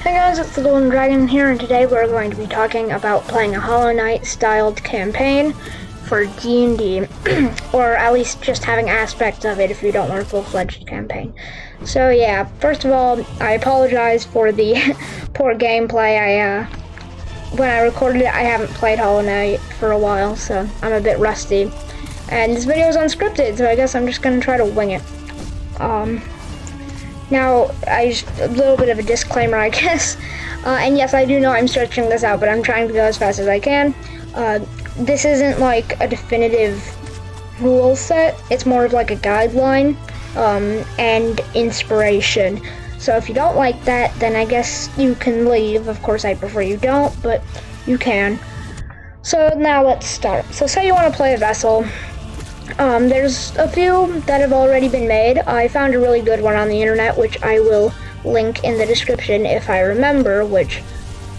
Hey guys, it's the Golden Dragon here, and today we're going to be talking about playing a Hollow Knight styled campaign for D&D, or at least just having aspects of it if you don't want a full-fledged campaign. So yeah, first of all, I apologize for the poor gameplay. When I recorded it, I haven't played Hollow Knight for a while, so I'm a bit rusty. And this video is unscripted, so I guess I'm just going to try to wing it. Now, a little bit of a disclaimer, I guess. And yes, I do know I'm stretching this out, but I'm trying to go as fast as I can. This isn't like a definitive rule set. It's more of like a guideline and inspiration. So if you don't like that, then I guess you can leave. Of course, I prefer you don't, but you can. So now let's start. So say you want to play a vessel. There's a few that have already been made. I found a really good one on the internet, which I will link in the description if I remember, which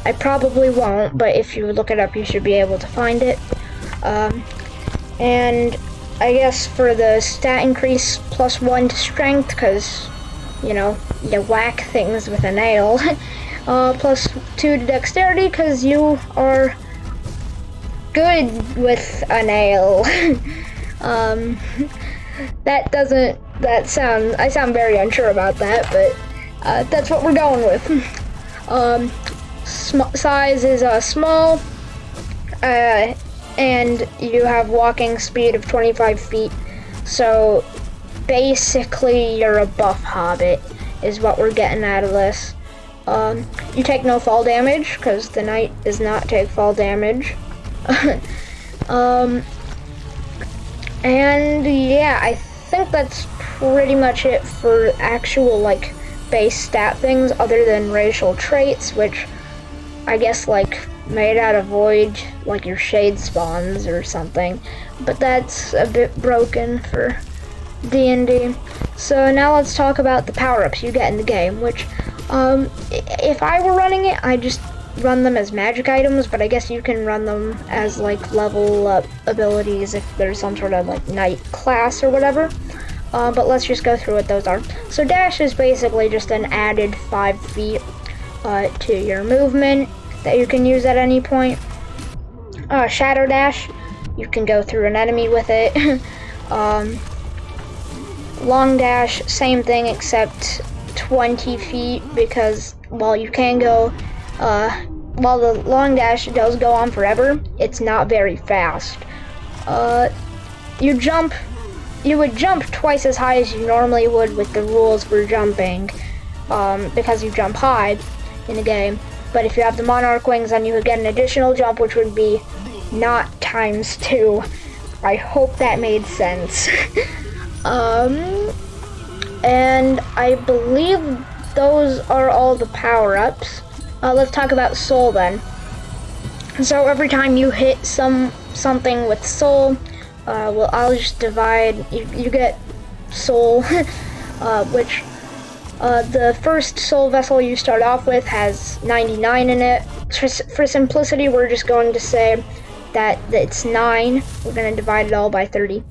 I probably won't, but if you look it up, you should be able to find it. And I guess for the stat increase, +1 to strength, because, you know, you whack things with a nail. +2 to dexterity, because you are good with a nail. I sound very unsure about that, but that's what we're going with. Size is small, and you have walking speed of 25 feet, so basically you're a buff hobbit, is what we're getting out of this. You take no fall damage, because the knight does not take fall damage. And yeah, I think that's pretty much it for actual like base stat things, other than racial traits, which I guess like made out of void, like your shade spawns or something, but that's a bit broken for D&D. So now let's talk about the power-ups you get in the game, which if I were running it, I just run them as magic items, but I guess you can run them as like level up abilities if there's some sort of like knight class or whatever. But let's just go through what those are. So dash is basically just an added 5 feet to your movement that you can use at any point. Shadow dash, you can go through an enemy with it. Long dash, same thing except 20 feet, because while you can go while the long dash does go on forever, it's not very fast. You would jump twice as high as you normally would with the rules for jumping, because you jump high in the game. But if you have the monarch wings, then you would get an additional jump, which would be not ×2. I hope that made sense. And I believe those are all the power-ups. Let's talk about soul then. So every time you hit something with soul, well, I'll just divide. You get soul, which the first soul vessel you start off with has 99 in it. For simplicity, we're just going to say that it's 9. We're going to divide it all by 30.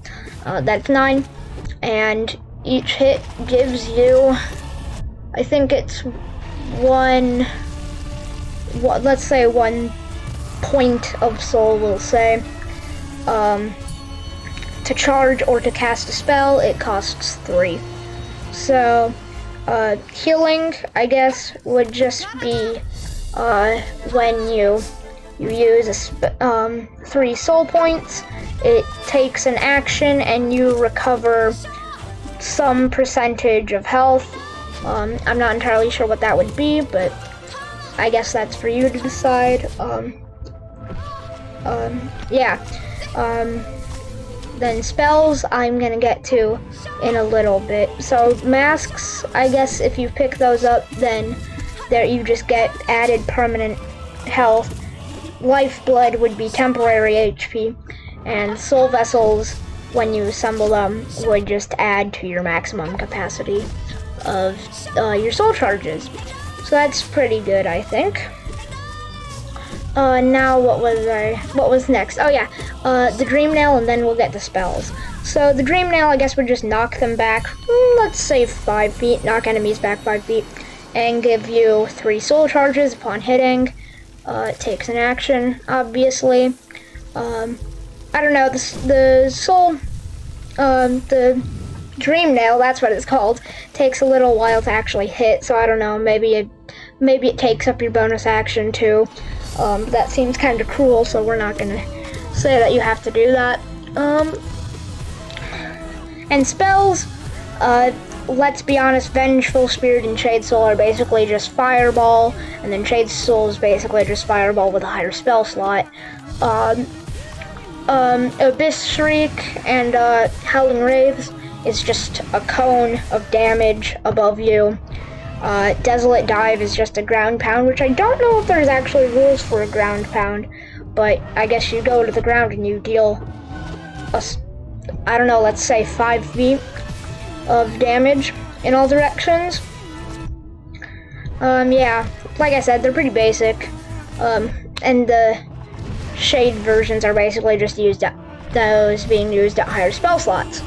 That's 9, and each hit gives you, I think it's let's say 1 point of soul, we'll say. To charge or to cast a spell, it costs 3. So, healing, I guess, would just be when you use 3 soul points, it takes an action and you recover some percentage of health. I'm not entirely sure what that would be, but I guess that's for you to decide. Then spells, I'm gonna get to in a little bit. So masks, I guess if you pick those up, then there you just get added permanent health. Lifeblood would be temporary HP, and soul vessels, when you assemble them, would just add to your maximum capacity of your soul charges. So that's pretty good, I think. Now what was next? Oh yeah, the Dream Nail, and then we'll get the spells. So the Dream Nail, I guess, would just knock them back, let's say 5 feet, knock enemies back 5 feet. and give you 3 soul charges upon hitting. It takes an action, obviously. I don't know, the soul, the dream nail, that's what it's called, takes a little while to actually hit, so I don't know, maybe it takes up your bonus action too. That seems kind of cruel, so we're not gonna say that you have to do that. And spells, let's be honest, Vengeful Spirit and Shade Soul are basically just Fireball, and then Shade Soul is basically just Fireball with a higher spell slot. Abyss Shriek and Howling Wraiths is just a cone of damage above you. Desolate Dive is just a ground pound, which I don't know if there's actually rules for a ground pound, but I guess you go to the ground and you deal, I don't know, let's say 5 feet of damage in all directions. Yeah, like I said, they're pretty basic, and the shade versions are basically just used at those being used at higher spell slots.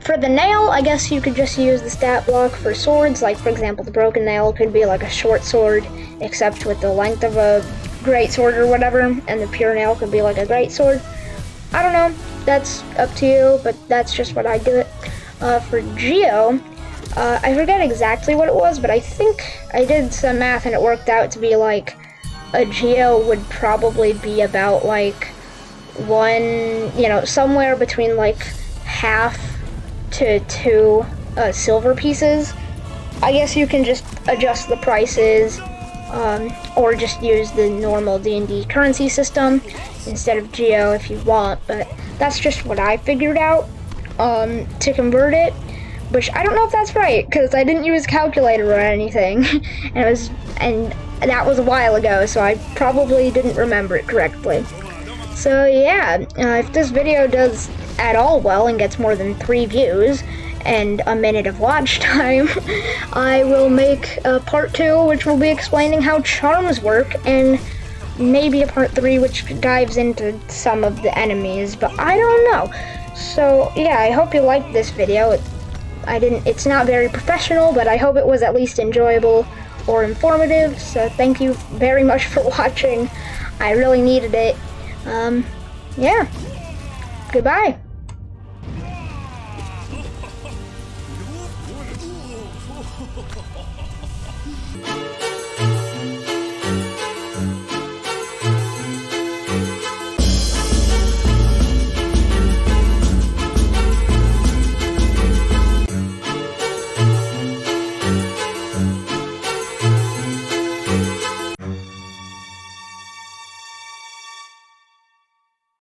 For the nail, I guess you could just use the stat block for swords. Like, for example, the broken nail could be like a short sword, except with the length of a great sword or whatever, and the pure nail could be like a great sword. I don't know, that's up to you, but that's just what I do it. For Geo, I forget exactly what it was, but I think I did some math and it worked out to be like a Geo would probably be about like somewhere between like half to 2 silver pieces. I guess you can just adjust the prices, or just use the normal D&D currency system instead of Geo if you want, but that's just what I figured out to convert it, which I don't know if that's right, because I didn't use a calculator or anything, and that was a while ago, so I probably didn't remember it correctly. So yeah, if this video does at all well and gets more than 3 views and a minute of watch time, I will make a part 2, which will be explaining how charms work, and maybe a part 3 which dives into some of the enemies, but I don't know. So yeah, I hope you liked this video. It's not very professional, but I hope it was at least enjoyable or informative, so thank you very much for watching. I really needed it. Yeah. Goodbye.